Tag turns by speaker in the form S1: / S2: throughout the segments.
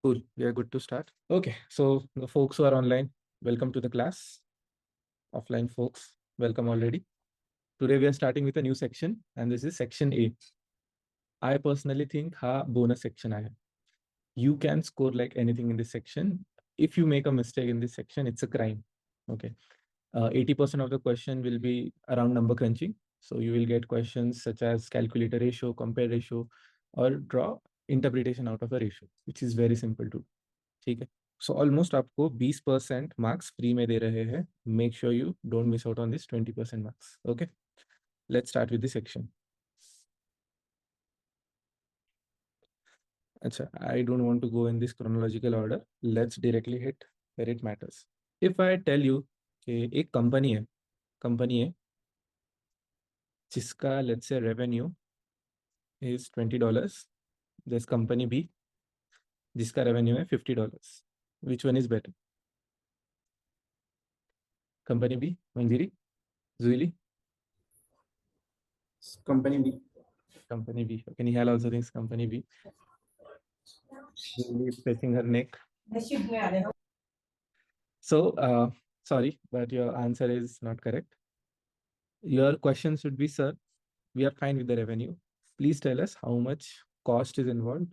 S1: Cool. We are good to start. Okay. So the folks who are online, welcome to the class. Offline folks, welcome already. Today we are starting with a new section, and this is section A. I personally think ha bonus section hai. You can score like anything in this section. If you make a mistake in this section, it's a crime. Okay. 80% of the question will be around number crunching. So you will get questions such as calculate a ratio, compare ratio, or draw interpretation out of a ratio, which is very simple to do. ठीक है. So almost आपको 20% marks free में दे रहे हैं. Make sure you don't miss out on this 20% marks. Okay. Let's start with the section. अच्छा, I don't want to go in this chronological order. Let's directly hit where it matters. If I tell you कि एक company है जिसका let's say revenue is $20. There's company B जिसका revenue है $50. Which one is better? Company B, Manjiri, Zuili?
S2: Company B.
S1: Company B. Okay, Nihal also thinks company B. Zuili is pressing her neck. So, sorry, but your answer is not correct. Your question should be, sir, we are fine with the revenue. Please tell us how much cost is involved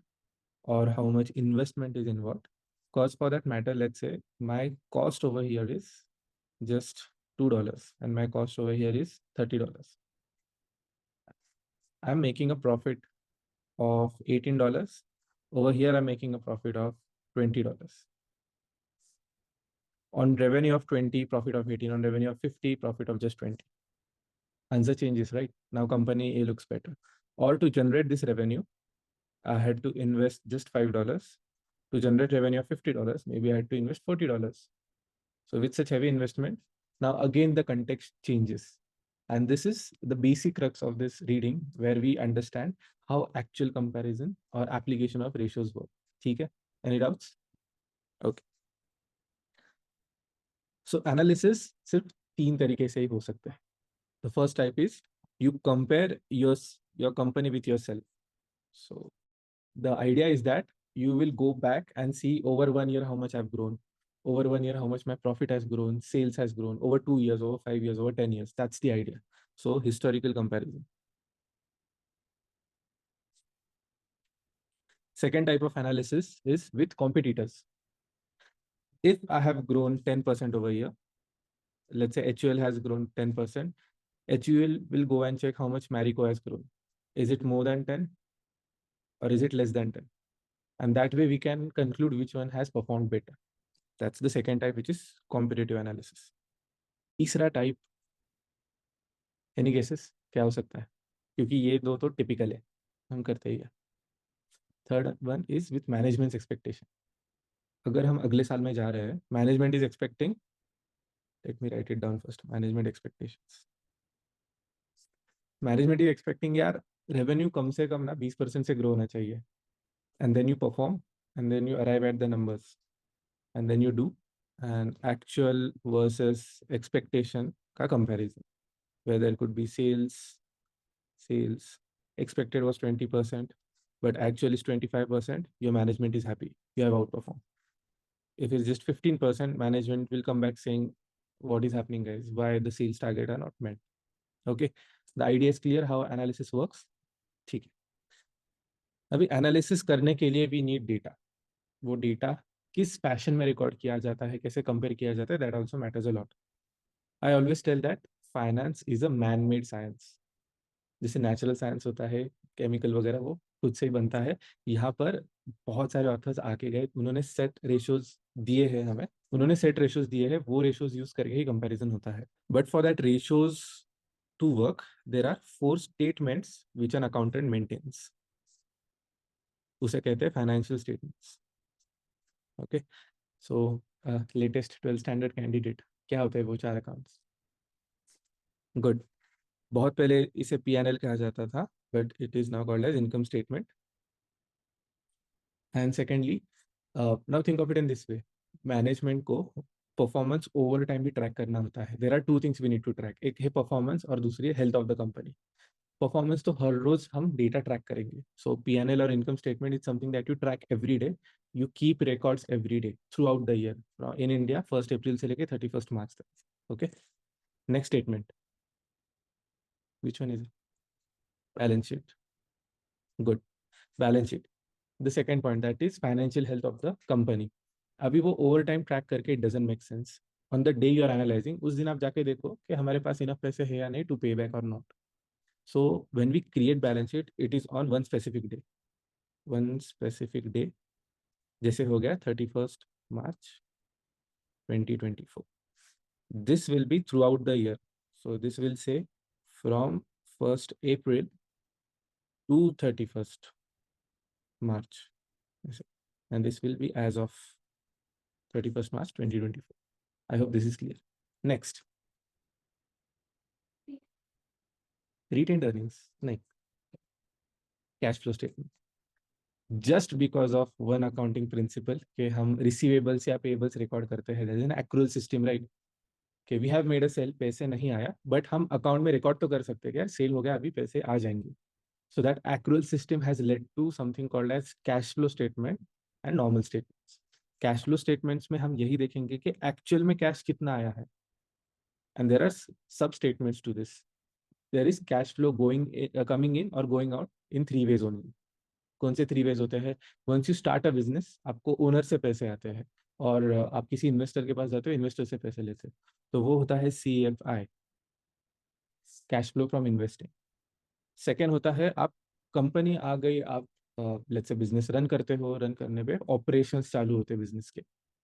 S1: or how much investment is involved. Because for that matter, let's say my cost over here is just $2 and my cost over here is $30. I'm making a profit of $18. Over here, I'm making a profit of $20. On revenue of 20, profit of 18. On revenue of 50, profit of just 20. Answer changes, right? Now company A looks better. Or to generate this revenue, I had to invest just $5. To generate revenue of $50, maybe I had to invest $40. So with such heavy investment, now again the context changes. And this is the basic crux of this reading where we understand how actual comparison or application of ratios work. Okay? Any doubts? Okay. So analysis सिर्फ 3 तरीके से ही हो सकते हैं. The first type is you compare your company with yourself. So the idea is that you will go back and see over 1 year how much I've grown, over 1 year how much my profit has grown, sales has grown, over 2 years, over 5 years, over 10 years. That's the idea. So historical comparison. Second type of analysis is with competitors. If I have grown 10% over here, let's say HUL has grown 10%, HUL will go and check how much Marico has grown. Is it more than 10 or is it less than 10? And that way we can conclude which one has performed better. That's the second type, which is competitive analysis. तीसरा type, any guesses? क्या हो सकता है? क्योंकि ये दो तो typical है, हम करते ही है. Third one is with management's expectation. अगर हम अगले साल में जा रहे हैं, management is expecting, let me write it down first, management expectations. Management is expecting यार revenue कम से कम ना 20% से grow होना चाहिए. And then you perform, and then you arrive at the numbers, and then you do an actual versus expectation ka comparison, where there could be sales expected was 20%, but actually is 25%. Your management is happy, you have outperformed. If it's just 15%, management will come back saying, what is happening, guys? Why the sales target are not met? Okay, the idea is clear how analysis works. ठीक है. अभी analysis करने के लिए भी need data. वो data किस fashion में रिकॉर्ड किया जाता है, कैसे कंपेयर किया जाता है, that also matters a lot. I always tell that finance is a man made science. जैसे नेचुरल साइंस होता है, केमिकल वगैरह वो खुद से ही बनता है. यहाँ पर बहुत सारे ऑथर्स आके गए, उन्होंने सेट रेशियोज दिए हैं हमें, उन्होंने सेट रेशियोज दिए हैं, वो रेशियोज यूज करके ही कंपैरिजन होता है. But for that ratios to work, there are 4 statements which an accountant maintains. उसे कहते हैं financial statements. Okay, so latest 12th standard candidate, क्या होता है वो 4 अकाउंट्स? गुड. बहुत पहले इसे P&L कहा जाता था, but it is now called as income statement. And secondly, now think of it in this way, management को परफॉर्मेंस ओवर टाइम भी ट्रैक करना होता है. There are 2 things we need to track. एक है परफॉर्मेंस और दूसरी है health of the company. Performance तो हर रोज हम डेटा ट्रैक करेंगे. सो P&L और income statement is something that you track every day. you keep records every day throughout the year in India 1st April से लेके 31st March तक. Okay. Next statement. Which one is it? Balance sheet. Good. Balance sheet. The second point, that is financial health of the company. अभी वो over time track करके it doesn't make sense. On the day you are analysing, उस दिन आप जाके देखो कि हमारे पास इनफ पैसे है या नहीं टू पे बैक और not. So when we create balance sheet it is on one specific day. One specific day जैसे हो गया 31st March 2024. This will be throughout the year. So this will say from 1st April to 31st March. And this will be as of 31st March 2024. I hope this is clear. Next. Retained earnings. Nahin. Cash flow statement. Just because of one accounting principle कि हम receivables या payables record करते हैं, there is an accrual system, right? कि we have made a sale, पैसे नहीं आया, but हम account में record तो कर सकते हैं कि यार sale हो गया, अभी पैसे आ जाएंगे. So that accrual system has led to something called as cash flow statement and normal statements. Cash flow statements में हम यही देखेंगे कि actual में cash कितना आया है. And there are sub statements to this. There is cash flow coming in or going out in 3 ways only. कौन से 3 ways होते हैं? Once you start a business, आपको ओनर से पैसे आते हैं और आप किसी इन्वेस्टर के पास जाते हो, इन्वेस्टर से पैसे लेते हो, तो वो होता है CFI, cash flow from investing. Second होता है आप कंपनी आ गई, आप लेट्स से बिजनेस रन करते हो, रन करने पे ऑपरेशंस चालू होते हैं बिजनेस के.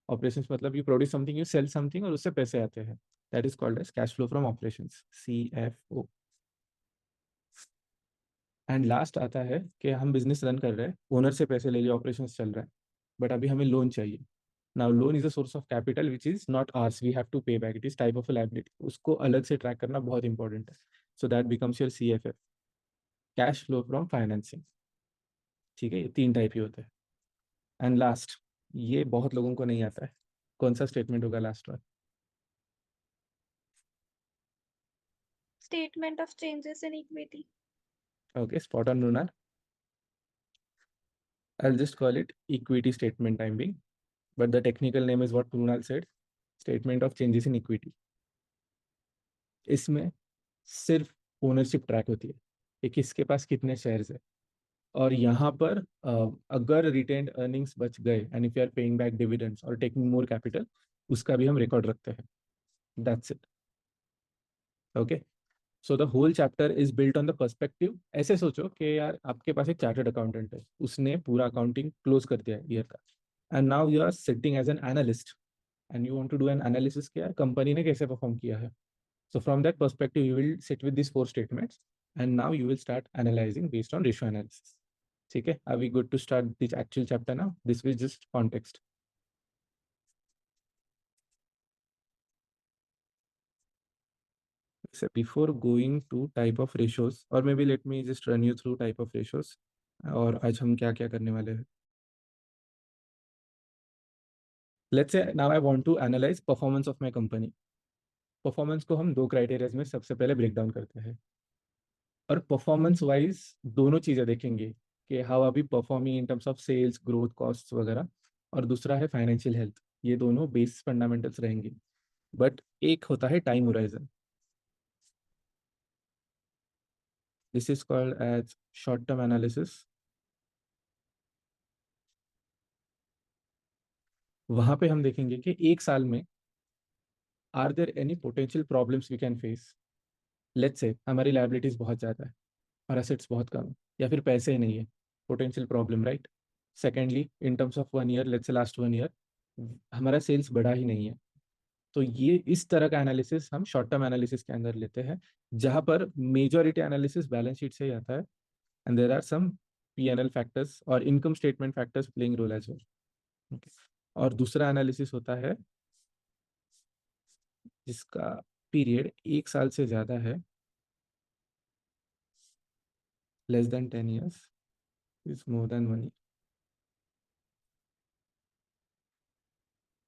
S1: ऑपरेशंस मतलब you produce something, you sell something और उससे पैसे आते हैं. That is called as cash flow from operations, CFO. And last आता है कि हम बिजनेस रन कर रहे हैं, ओनर से पैसे ले लिए, ऑपरेशंस चल रहा है, बट अभी हमें लोन चाहिए. Now loan is a source of capital which is not ours, we have to pay back, it is type of a liability. उसको अलग से ट्रैक करना बहुत इंपॉर्टेंट है. So that becomes your CFF, cash flow from financing. ठीक है, ये 3 type ही होते हैं. एंड लास्ट, ये बहुत लोगों को नहीं आता है. कौन सा स्टेटमेंट होगा लास्ट वाला?
S2: Statement of changes in equity.
S1: Okay, spot on, Mrunal. I'll just call it equity statement time being, but the technical name is what Mrunal said, statement of changes in equity. इसमें सिर्फ ownership track होती है कि किसके पास कितने shares है. और यहाँ पर अगर रिटेन्ड अर्निंग्स बच गए and if you are paying back dividends और टेकिंग मोर कैपिटल, उसका भी हम रिकॉर्ड रखते हैं. That's it. Okay. So the whole chapter is built on the perspective. ऐसे सोचो कि यार आपके पास एक चार्टर्ड अकाउंटेंट है, उसने पूरा अकाउंटिंग क्लोज कर दिया है ईयर का, and now you are sitting as an analyst and you want to do an analysis कि यार कंपनी ने कैसे परफॉर्म किया है. So from that perspective you will sit with this 4 statements and now you will start analysing based on ratio analysis. ठीक है, are we good to start this actual chapter now? This is just context. So before going to type of ratios, or maybe let me just run you through type of ratios और आज हम क्या क्या करने वाले हैं. Let's say now I want to analyze performance of my company. Performance को हम 2 क्राइटेरियाज में सबसे पहले ब्रेक डाउन करते हैं, और परफॉर्मेंस वाइज दोनों चीज़ें देखेंगे कि how are we performing in terms of sales, growth, cost वगैरह, और दूसरा है फाइनेंशियल हेल्थ. ये दोनों बेस फंडामेंटल्स रहेंगे. बट एक होता है time horizon. This is called as short term analysis. वहां पे हम देखेंगे कि एक साल में are there any potential problems we can face. Let's say हमारी लायबिलिटीज बहुत ज़्यादा है और एसेट्स बहुत कम है, या फिर पैसे ही नहीं है, potential problem, right. Secondly, in terms of 1 year, let's say last 1 year हमारा सेल्स बढ़ा ही नहीं है. तो ये इस तरह का एनालिसिस हम शॉर्ट टर्म एनालिसिस के अंदर लेते हैं, जहां पर मेजॉरिटी एनालिसिस बैलेंस शीट से ही आता है, and there are some P&L factors और income statement factors playing role as well. और दूसरा एनालिसिस होता है जिसका पीरियड 1 साल से ज़्यादा है, less than 10 years is more than 1 year.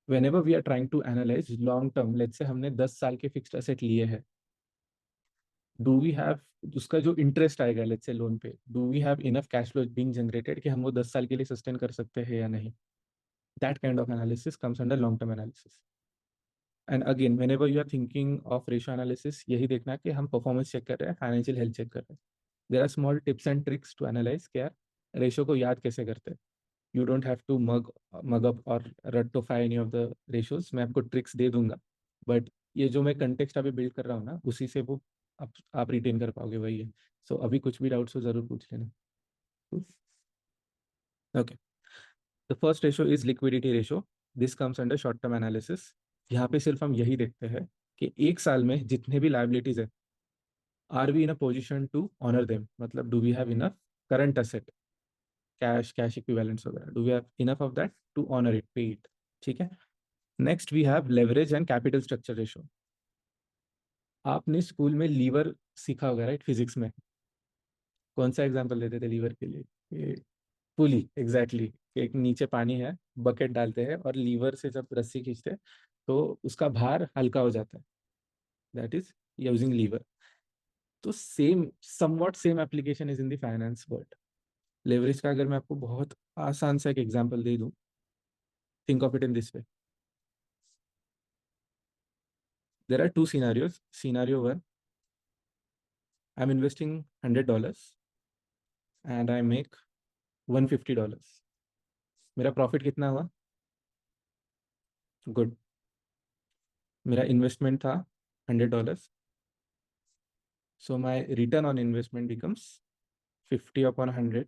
S1: Whenever we are trying to analyze long term, let's say हमने 10 साल के फिक्स्ड एसेट लिए हैं, डू वी हैव, उसका जो इंटरेस्ट आएगा लेट्स से लोन पे, do we have enough cash flow being generated कि हम वो 10 साल के लिए सस्टेन कर सकते हैं या नहीं. That kind of analysis comes under long term analysis. And again, whenever you are thinking of ratio analysis, यही देखना कि हम performance check कर रहे हैं, financial health check कर रहे हैं. There are small tips and tricks to analyze क्या ratio को याद कैसे करते हैं. You don't have to mug up or rectify any of the ratios. मैं आपको tricks दे दूंगा, but ये जो मैं context अभी build कर रहा हूँ ना, उसी से वो आप retain कर पाओगे, वही है. So अभी कुछ भी doubts हो जरूर पूछ लेना. Okay. The first ratio is liquidity ratio. This comes under short term analysis. यहाँ पे सिर्फ हम यही देखते हैं कि एक साल में जितने भी liabilities है, are we in a position to honor them? मतलब do we have enough current asset, cash equivalents वगैरह, do we have enough of that to honor it, pay it? ठीक है. Next we have leverage and capital structure ratio. आपने school में liver सीखा होगा, right, physics में. कौन सा एग्जांपल देते थे लीवर के लिए? पुली, एग्जैक्टली. एक नीचे पानी है, बकेट डालते हैं और लीवर से जब रस्सी खींचते हैं तो उसका भार हल्का हो जाता है. That is using lever. तो same, somewhat same application is in the finance world. Leverage का अगर मैं आपको बहुत आसान सा एक एग्जांपल दे दूं, think of it in this way. There are two scenarios. Scenario one, I am investing $100 and I make $150. मेरा प्रॉफिट कितना हुआ? गुड. मेरा इन्वेस्टमेंट था $100, so my return on investment becomes 50 upon 100.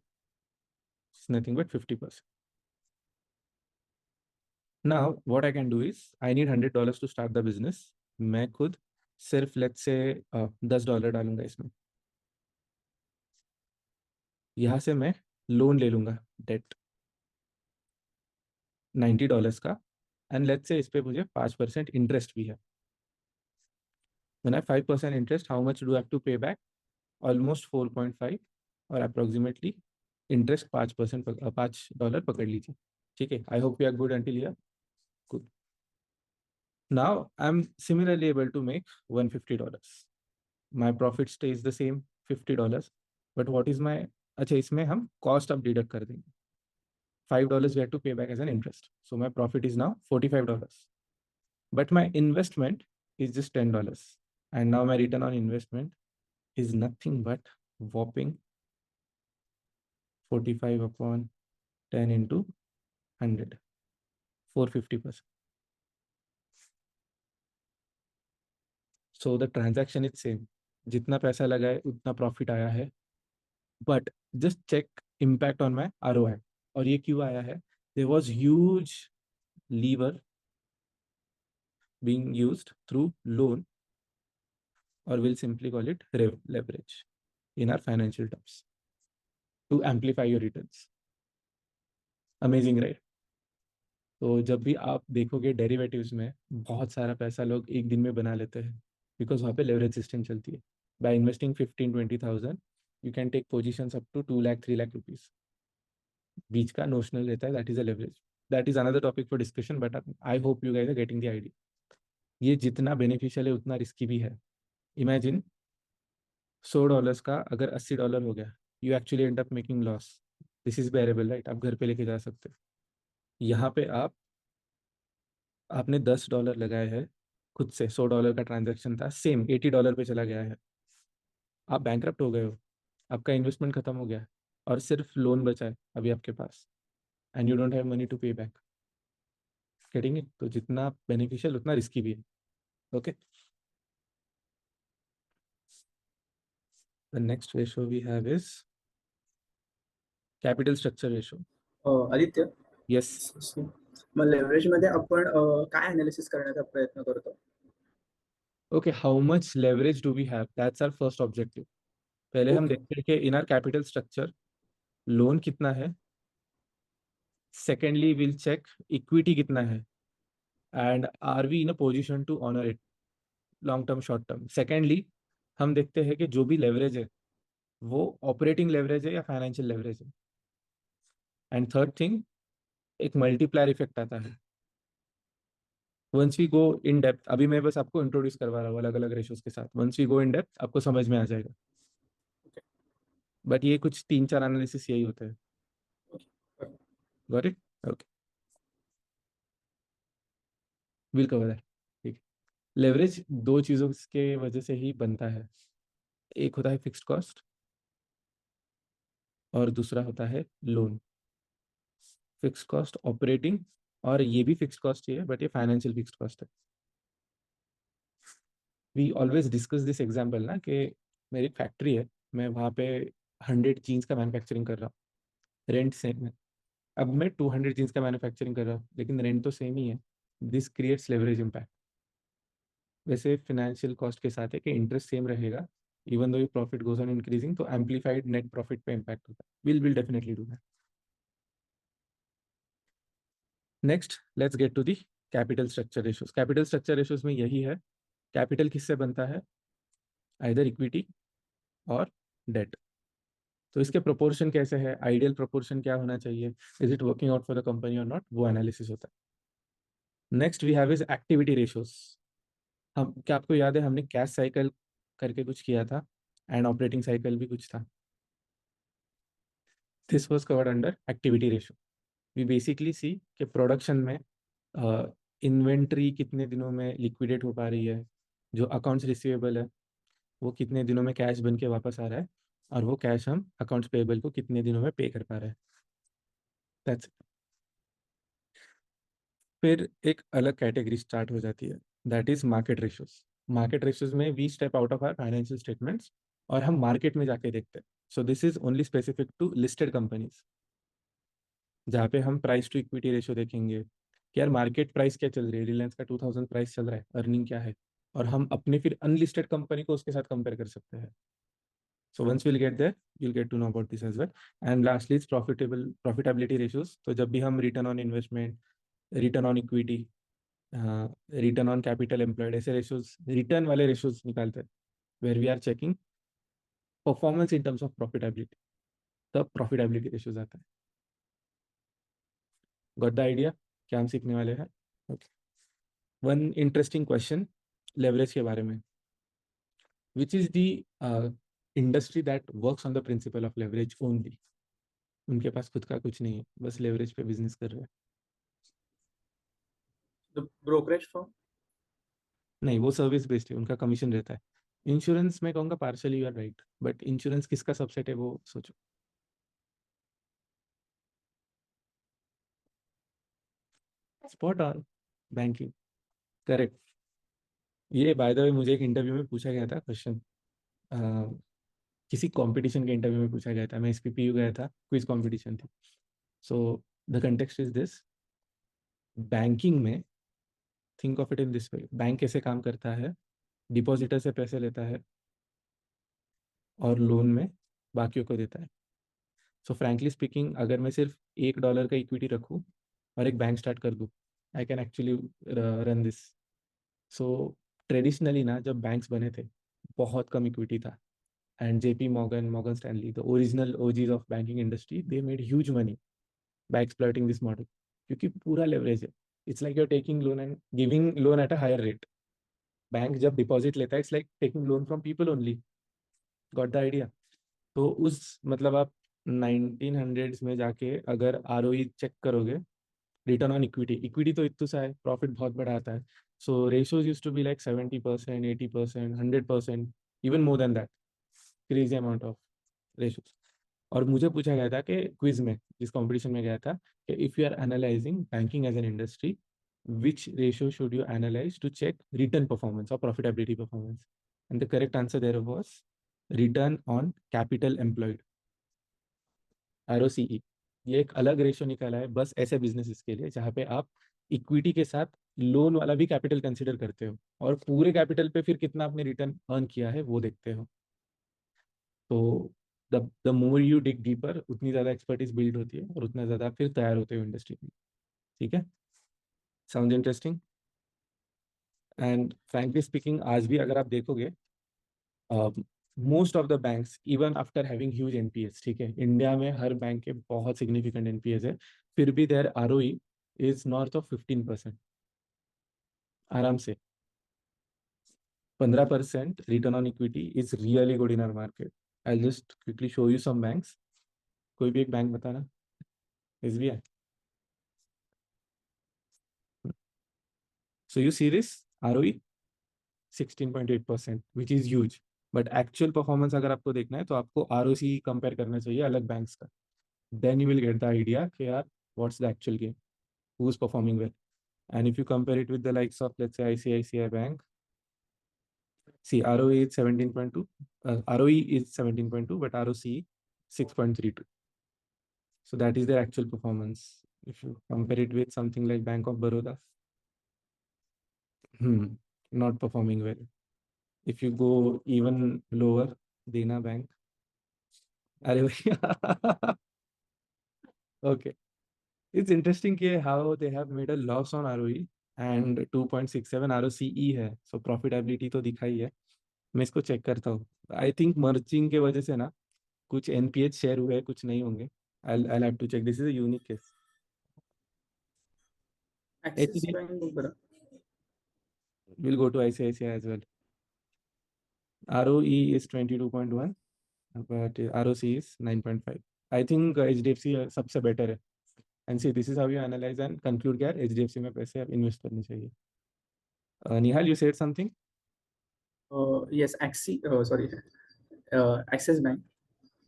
S1: It's nothing but 50%. Now what I can do is I need $100 to start the business. मैं खुद सिर्फ let's say $10 डालूंगा इसमें. यहाँ से मैं लोन ले लूंगा, डेट $90 का, एंड लेट्स से इस पे मुझे 5% इंटरेस्ट भी है. When I have 5% interest, how much do I have to pay back? Almost 4.5 और अप्रोक्सीमेटली इंटरेस्ट 5%, $5 पकड़ लीजिए. ठीक है. I hope you are good until here. Good. Now I'm similarly able to make $150. My profit stays the same, $50. But what is my, अच्छा इसमें हम cost अब deduct कर देंगे. $5 we have to pay back as an interest. So my profit is now $45. But my investment is just $10. And now my return on investment is nothing but whopping 45 upon 10 into 100, 450%. So the transaction is same. जितना पैसा लगाए उतना profit आया है, but just check impact on my ROI. और ये क्यों आया है? There was huge lever being used through loan, or we'll simply call it leverage in our financial terms, to amplify your returns. Amazing, right? तो जब भी आप देखोगे डेरिवेटिव्स में बहुत सारा पैसा लोग एक दिन में बना लेते हैं, बिकॉज वहाँ पे लेवरेज सिस्टम चलती है. By investing 15-20,000 you can take positions up to 2 lakh 3 lakh rupees. बीच का नोशनल रहता है, that is a leverage. That is another topic for discussion, but I hope you guys are getting the idea. ये जितना beneficial है उतना रिस्की भी है. इमेजिन $100 का अगर $80 हो गया, you actually and up making loss. This is बेरेबल, right? आप घर पे लेके जा सकते हो. यहाँ पे आपने $10 लगाए हैं खुद से. $100 का ट्रांजेक्शन था, सेम $80 पे चला गया है. आप बैंकरप्ट हो गए हो, आपका इन्वेस्टमेंट खत्म हो गया और सिर्फ लोन बचा है अभी आपके पास, and you don't have money to pay back. Getting it? तो जितना बेनिफिशियल उतना रिस्की भी है. Okay. The next ratio we have is capital structure ratio.
S3: Aditya,
S1: yes.
S3: मग लेव्हरेजमध्ये आपण काय अनालिसिस करण्याचा प्रयत्न करतो?
S1: Okay, how much leverage do we have, that's our first objective. पहले हम
S3: Okay.
S1: देखते हैं कि in our capital structure loan कितना है. सेकेंडली विल चेक इक्विटी कितना है, and are we in a position to honour it long term short term. Secondly हम देखते हैं कि जो भी लेवरेज है वो ऑपरेटिंग लेवरेज है या फाइनेंशियल लेवरेज है. एंड थर्ड थिंग, एक मल्टीप्लायर इफेक्ट आता है. Once we go in depth, अभी मैं बस आपको इंट्रोड्यूस करवा रहा हूँ अलग अलग रेशियोज के साथ. Once we go in depth आपको समझ में आ जाएगा. बट ये कुछ 3-4 एनालिसिस यही होते हैं. Got it? Okay. Will cover that. ठीक। लेवरेज दो चीज़ों के वजह से ही बनता है, एक होता है फिक्स्ड कॉस्ट और दूसरा होता है लोन। फिक्स्ड कॉस्ट ऑपरेटिंग, और ये भी फिक्स्ड कॉस्ट ही है बट ये फाइनेंशियल फिक्स्ड कॉस्ट है। We always discuss this example ना कि मेरी फैक्ट्री है, मैं वहाँ पे 100 जीन्स का मैन्युफैक्चरिंग कर रहा हूँ, रेंट सेम है। अब मैं 200 जीन्स का मैन्युफैक्चरिंग कर रहा हूँ लेकिन रेंट तो सेम ही है। This creates leverage impact. वैसे फिनेंशियल कॉस्ट के साथ है कि इंटरेस्ट सेम रहेगा, even though profit goes on increasing, तो एम्पलीफाइड नेट प्रॉफिट पे इम्पैक्ट होता है। Will definitely do that. Next let's get to the capital structure ratios. Capital structure ratios में यही है, कैपिटल किससे बनता है, आइदर इक्विटी और डेट। तो इसके प्रोपोर्शन कैसे है, आइडियल प्रोपोर्शन क्या होना चाहिए, is it working out for the company और नॉट, वो एनालिसिस होता है। Next we have is activity ratios. हम क्या आपको याद है हमने कैश साइकिल करके कुछ किया था एंड ऑपरेटिंग साइकिल भी कुछ था। This was covered under activity ratio. We basically see कि प्रोडक्शन में इन्वेंट्री कितने दिनों में लिक्विडेट हो पा रही है, जो अकाउंट्स रिसीवेबल है वो कितने दिनों में कैश बन के वापस आ रहा है, और वो कैश हम अकाउंट्स पेएबल को कितने दिनों में पे कर पा रहे हैं। दैट्स। फिर एक अलग कैटेगरी स्टार्ट हो जाती है, that is market ratios. Market ratios में we step out of our financial statements और हम मार्केट में जाके देखते हैं। So this is only specific to listed companies, जहाँ पे हम प्राइस टू इक्विटी रेशियो देखेंगे कि यार मार्केट प्राइस क्या चल रही है, रिलायंस का 2000 प्राइस चल रहा है, अर्निंग क्या है, और हम अपने फिर अनलिस्टेड कंपनी को उसके साथ कंपेयर कर सकते हैं। So once we'll get there, you'll get to know about this as well. And lastly, it's profitability ratios. तो जब भी हम return on investment, return on equity, return on capital employed, ऐसे ratios, return वाले ratios निकालते हैं, where we are checking performance in terms of profitability. तब profitability ratios आता है। Got the idea? क्या हम सीखने वाले हैं? Okay. One interesting question, leverage के बारे में. Which is the industry that works on the principle of leverage only? उनके पास खुद का कुछ नहीं है, बस लेवरेज पे बिजनेस कर रहे हैं।
S3: Brokerage firm.
S1: नहीं, वो सर्विस बेस्ड है, उनका कमीशन रहता है। इंश्योरेंस में कहूँगा partially you are right, but insurance किसका सबसेट है वो सोचो। Spot on. Banking, correct. ये बाय द वे मुझे एक इंटरव्यू में पूछा गया था क्वेश्चन, किसी कंपटीशन के इंटरव्यू में पूछा गया था, मैं SPPU गया था, क्विज कंपटीशन थी। So the context is this, banking में think of it in this way, bank कैसे काम करता है, डिपॉजिटर से पैसे लेता है और लोन में बाकियों को देता है। सो फ्रैंकली स्पीकिंग, अगर मैं सिर्फ $1 का इक्विटी रखूँ और एक बैंक स्टार्ट कर दूँ, I can actually run this. So traditionally ना, जब बैंक्स बने थे बहुत कम इक्विटी था, and JP Morgan, Morgan Stanley, the original OGs of banking industry, they made huge money by exploiting this model, क्योंकि पूरा लेवरेज है। It's like you're taking loan and giving loan at a higher rate. Bank जब deposit लेता है, it's like taking loan from people only. Got the idea? तो उस मतलब आप 1900s में जाके अगर ROE चेक करोगे, रिटर्न ऑन इक्विटी, इक्विटी तो इतना सा है, प्रॉफिट बहुत बड़ा आता है। So ratios used to be like 70%, 80%, 100%, even more than that, crazy amount of ratios. और मुझे पूछा गया था कि क्विज में, जिस कंपटीशन में गया था, कि if you are analysing banking as an industry, which ratio should you analyze to check return performance or profitability performance? And the correct answer there was return on capital employed, ROCE। ये एक अलग ratio निकाला है बस ऐसे businesses के लिए जहाँ पे आप इक्विटी के साथ लोन वाला भी कैपिटल कंसिडर करते हो, और पूरे कैपिटल पे फिर कितना आपने रिटर्न अर्न किया है वो देखते हो। तो the more you dig deeper, उतनी ज़्यादा एक्सपर्टीज बिल्ड होती है और उतना ज़्यादा फिर तैयार होते हो इंडस्ट्री में। ठीक है, sound interesting? And frankly speaking, आज भी अगर आप देखोगे, most of the banks even after having huge NPS, ठीक है, इंडिया में हर बैंक के बहुत सिग्निफिकेंट NPS है, फिर भी there ROE is north of 15%, आराम से 15% return on equity is really good in our market. I just quickly show you some banks, कोई भी एक बैंक बताना। SBI। So you see this ROE 16.8%, which is huge. But actual performance अगर आपको देखना है तो आपको ROC कंपेयर करना चाहिए अलग बैंक्स का. Then you will get the idea कि यार what's the actual game, who's performing well. And if you compare it with the likes of, let's say, ICICI Bank, see, ROE is 17.2, ROE is 17.2, but ROC 6.32. So that is their actual performance. If you compare it with something like Bank of Baroda, not performing well. If you go even lower, Dena Bank. अरे भाई. Okay. It's interesting कि how they have made a loss on ROE and 2.67 ROCE है. So profitability तो दिखा ही है. मैं इसको check करता हूँ. I think merging के वजह से ना कुछ NPH शेयर हुए कुछ नहीं होंगे. I'll have to check. This is a unique case.
S3: Axis
S1: HDFC
S3: bank बरं.
S1: will go to ICICI as well. ROE is 22.1, but ROC is 9.5. I think HDFC सबसे better है. And see, this is how you analyze and conclude कि यार HDFC में पैसे आप invest करने चाहिए. Nihal, you said something?
S3: Yes sorry axis bank.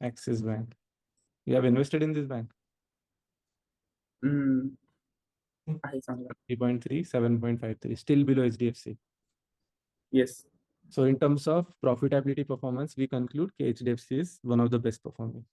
S1: Axis Bank. You have invested in this bank?
S3: आहे चांगला.
S1: 3.3, 7.53, still below HDFC.
S3: Yes.
S1: So in terms of profitability performance, we conclude कि HDFC is one of the best performing.